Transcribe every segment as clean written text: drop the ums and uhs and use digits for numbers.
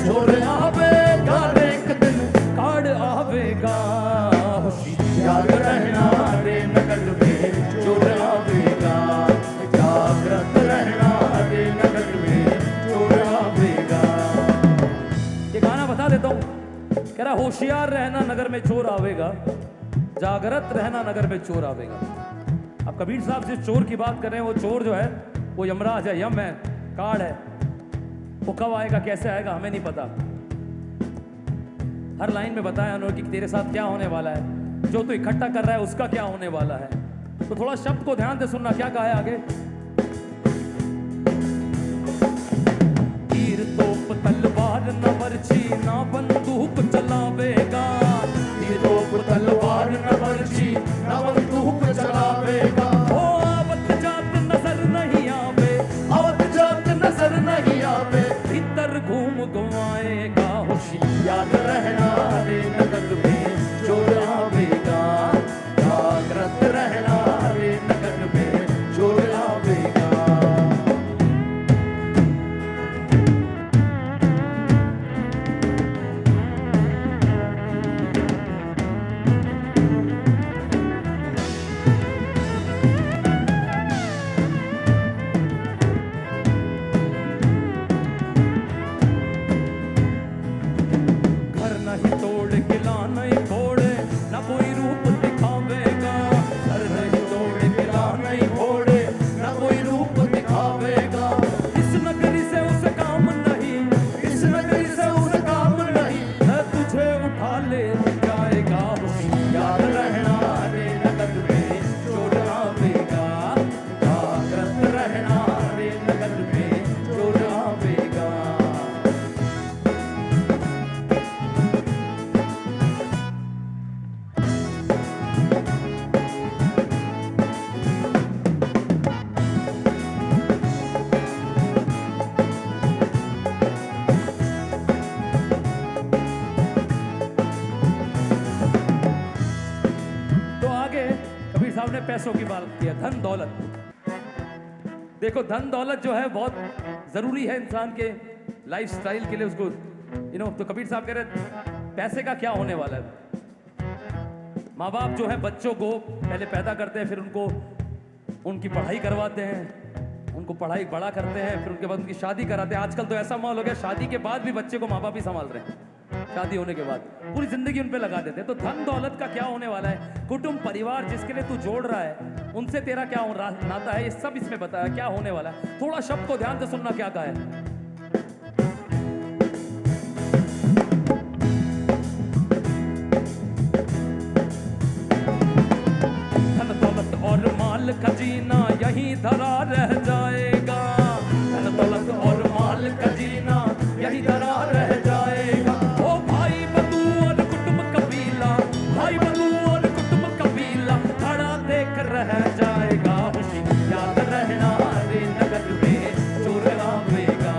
चोर आवेगा एक दिन काड़ आवेगा, होशियार रहना रे नगर में चोर आवेगा, जागृत रहना रे नगर में चोर आवेगा। ये गाना बता देता हूँ, कह रहा होशियार रहना नगर में चोर आवेगा, जागृत रहना नगर में चोर आवेगा। अब कबीर साहब जिस चोर की बात कर रहे हैं, वो चोर जो है वो यमराज है, यम है, काड़ है। वो कब आएगा कैसे आएगा हमें नहीं पता। हर लाइन में बताया उन्होंने कि तेरे साथ क्या होने वाला है, जो तू इकट्ठा कर रहा है उसका क्या होने वाला है। तो थोड़ा शब्द को ध्यान से सुनना, क्या कहा है आगे। तीर तोप तलवार न बरछी ना बंदूक चलावेगा, तीर तोप तलवार न बरछी ना बंदूक चलावेगा। ओ आवत जात नजर नहीं आवे, आवत जात नजर नहीं आवे, भीतर घूम घुमाएगा, होशियार रहना रे नगर में चोर आवेगा, जागृत रहना रे नगर में चोर आवेगा। घर नहीं तोड़ किला नहीं फोड़े ना कोई रूप दिखावेगा, घर नहीं तोड़ किला नहीं फोड़े ना कोई रूप दिखावेगा। इस नगरी से उस काम नहीं, इस नगरी से उस काम नहीं, है तुझे उठा ले जाएगा, होशियार रहना रे नगर में चोर आवेगा, जागृत रहना रे नगर में चोर आवेगा। तो आगे कबीर साहब ने पैसों की बात किया, धन दौलत। देखो धन दौलत जो है बहुत जरूरी है इंसान के लाइफस्टाइल के लिए, उसको तो कबीर साहब कह रहे पैसे का क्या होने वाला है। माँ बाप जो है बच्चों को पहले पैदा करते हैं, फिर उनको उनकी पढ़ाई करवाते हैं, उनको पढ़ाई बड़ा करते हैं, फिर उनके बाद उनकी शादी कराते हैं। आजकल तो ऐसा माहौल हो गया, शादी के बाद भी बच्चे को माँ बाप ही संभाल रहे हैं, शादी होने के बाद पूरी जिंदगी उन पे लगा देते हैं। तो धन दौलत का क्या होने वाला है, कुटुंब परिवार जिसके लिए तू जोड़ रहा है उनसे तेरा क्या नाता है, ये सब इसमें बताया क्या होने वाला है। थोड़ा शब्द को ध्यान से सुनना, क्या कहा है। धन दौलत और माल खजीना यही धरा रह जाएगा, धन दौलत और माल खजीना यही धरा रह जाएगा। ओ भाई बंधु और कुटुंब कबीला, भाई बंधु और कुटुंब कबीला खड़ा देख रह जाएगा, होशियार रहना रे नगर में चोर आवेगा,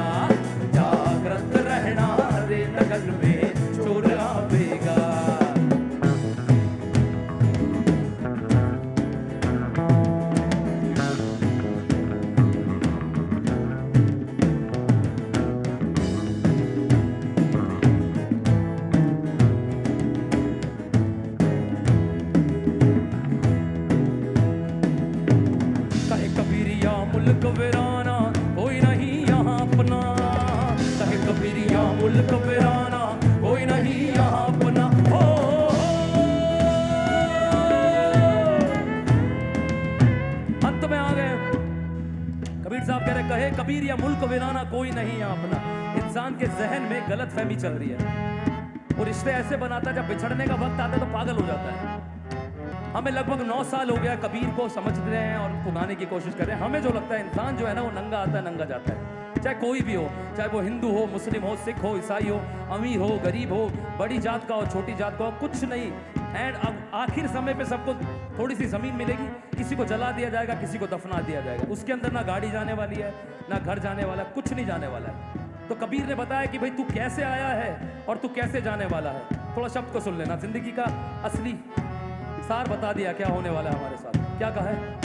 जागृत रहना रे नगर में चोर आवेगा। कहे कबीरिया मुल्क वीराना कोई नहीं यहाँ अपना, कहे कबीरिया मुल्क वीराना कोई नहीं यहाँ अपना। हो अंत में आ गए। कबीर साहब कह रहे कहे कबीर या मुल्क वीराना कोई नहीं यहाँ अपना। इंसान के जहन में गलत फहमी चल रही है, वो रिश्ते ऐसे बनाता है जब बिछड़ने का वक्त आता है तो पागल हो जाता है। हमें लगभग 9 साल हो गया कबीर को समझ रहे हैं और उनको गाने की कोशिश कर रहे हैं। हमें जो लगता है इंसान जो है ना वो नंगा आता है नंगा जाता है, चाहे कोई भी हो, चाहे वो हिंदू हो, मुस्लिम हो, सिख हो, ईसाई हो, अमीर हो, गरीब हो, बड़ी जात का हो, छोटी जात का हो, कुछ नहीं। एंड अब आखिर समय पे सबको थोड़ी सी जमीन मिलेगी, किसी को जला दिया जाएगा, किसी को दफना दिया जाएगा। उसके अंदर ना गाड़ी जाने वाली है, ना घर जाने वाला, कुछ नहीं जाने वाला है। तो कबीर ने बताया कि भाई तू कैसे आया है और तू कैसे जाने वाला है। थोड़ा शब्द को सुन लेना, जिंदगी का असली सार बता दिया क्या होने वाला है हमारे साथ। क्या कहा है?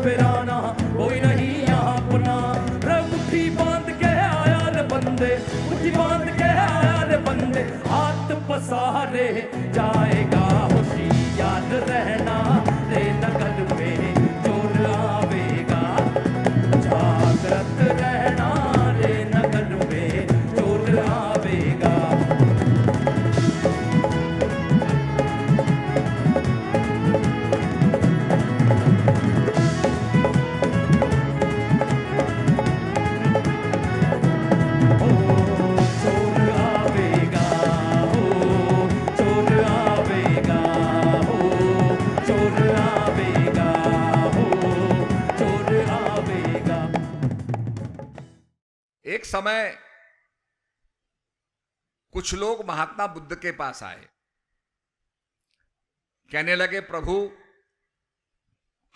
वीराना कोई नहीं यहाँ अपना। रे मुट्ठी बांध के आया रे बंदे, मुट्ठी बांध के आया रे बंदे, हाथ पसारे जाएगा होशियार रहना रे नगर में चोर आवेगा, जागृत रहना रे नगर में चोर आवेगा। एक समय कुछ लोग महात्मा बुद्ध के पास आए, कहने लगे प्रभु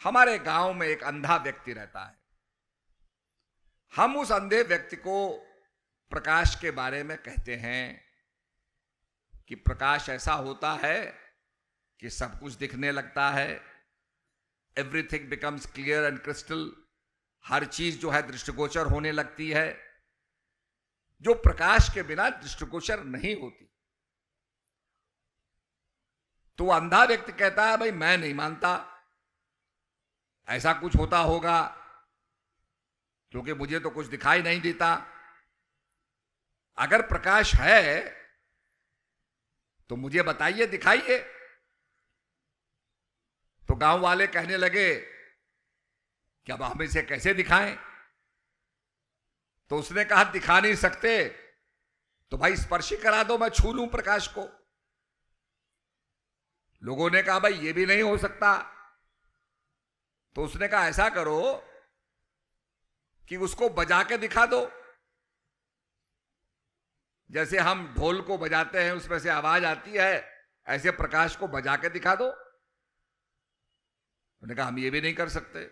हमारे गांव में एक अंधा व्यक्ति रहता है, हम उस अंधे व्यक्ति को प्रकाश के बारे में कहते हैं कि प्रकाश ऐसा होता है कि सब कुछ दिखने लगता है, everything becomes clear and crystal, हर चीज जो है दृष्टिगोचर होने लगती है, जो प्रकाश के बिना दृष्टिगोचर नहीं होती। तो अंधा व्यक्ति कहता है भाई मैं नहीं मानता ऐसा कुछ होता होगा, क्योंकि मुझे तो कुछ दिखाई नहीं देता। अगर प्रकाश है तो मुझे बताइए, दिखाइए। तो गांव वाले कहने लगे कि अब हम इसे कैसे दिखाएं? तो उसने कहा दिखा नहीं सकते तो भाई स्पर्श ही करा दो, मैं छू लूं प्रकाश को। लोगों ने कहा भाई ये भी नहीं हो सकता। तो उसने कहा ऐसा करो कि उसको बजा के दिखा दो, जैसे हम ढोल को बजाते हैं उसमें से आवाज आती है, ऐसे प्रकाश को बजा के दिखा दो। उन्होंने कहा हम ये भी नहीं कर सकते।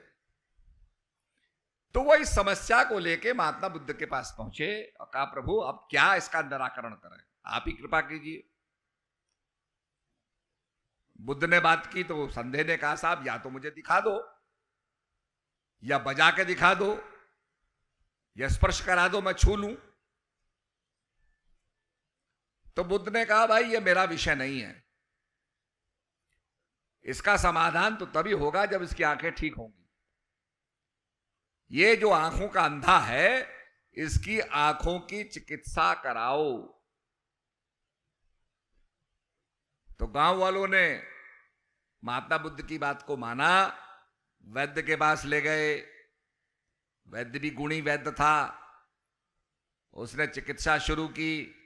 तो वो इस समस्या को लेके महात्मा बुद्ध के पास पहुंचे और कहा प्रभु अब क्या इसका निराकरण करें, आप ही कृपा कीजिए। बुद्ध ने बात की तो संदेह ने कहा साहब या तो मुझे दिखा दो, या बजा के दिखा दो, या स्पर्श करा दो, मैं छू लूं। तो बुद्ध ने कहा भाई ये मेरा विषय नहीं है, इसका समाधान तो तभी होगा जब इसकी आंखें ठीक होंगी। ये जो आंखों का अंधा है इसकी आंखों की चिकित्सा कराओ। तो गांव वालों ने महात्मा बुद्ध की बात को माना, वैद्य के पास ले गए। वैद्य भी गुणी वैद्य था, उसने चिकित्सा शुरू की।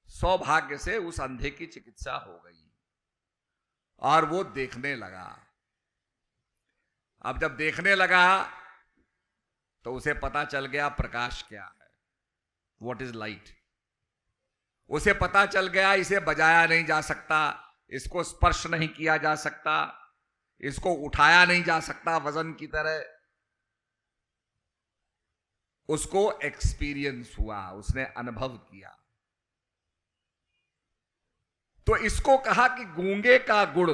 सौभाग्य से उस अंधे की चिकित्सा हो गई और वो देखने लगा। अब जब देखने लगा तो उसे पता चल गया प्रकाश क्या है, व्हाट इज लाइट। उसे पता चल गया इसे बजाया नहीं जा सकता, इसको स्पर्श नहीं किया जा सकता, इसको उठाया नहीं जा सकता वजन की तरह। उसको एक्सपीरियंस हुआ, उसने अनुभव किया। तो इसको कहा कि गूंगे का गुड़,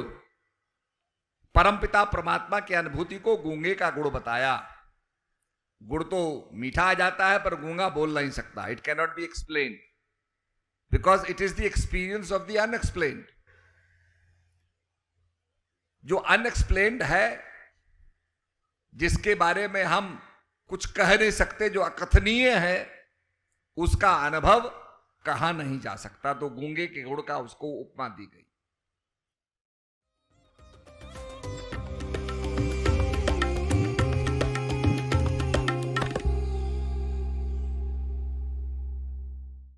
परमपिता परमात्मा की अनुभूति को गूंगे का गुड़ बताया। गुड़ तो मीठा आ जाता है पर गूंगा बोल नहीं सकता। It can not be explained because it is the experience of the unexplained. जो अनएक्सप्लेन्ड है, जिसके बारे में हम कुछ कह नहीं सकते, जो अकथनीय है, उसका अनुभव कहा नहीं जा सकता। तो गूंगे के गुड़ का उसको उपमा दी गई।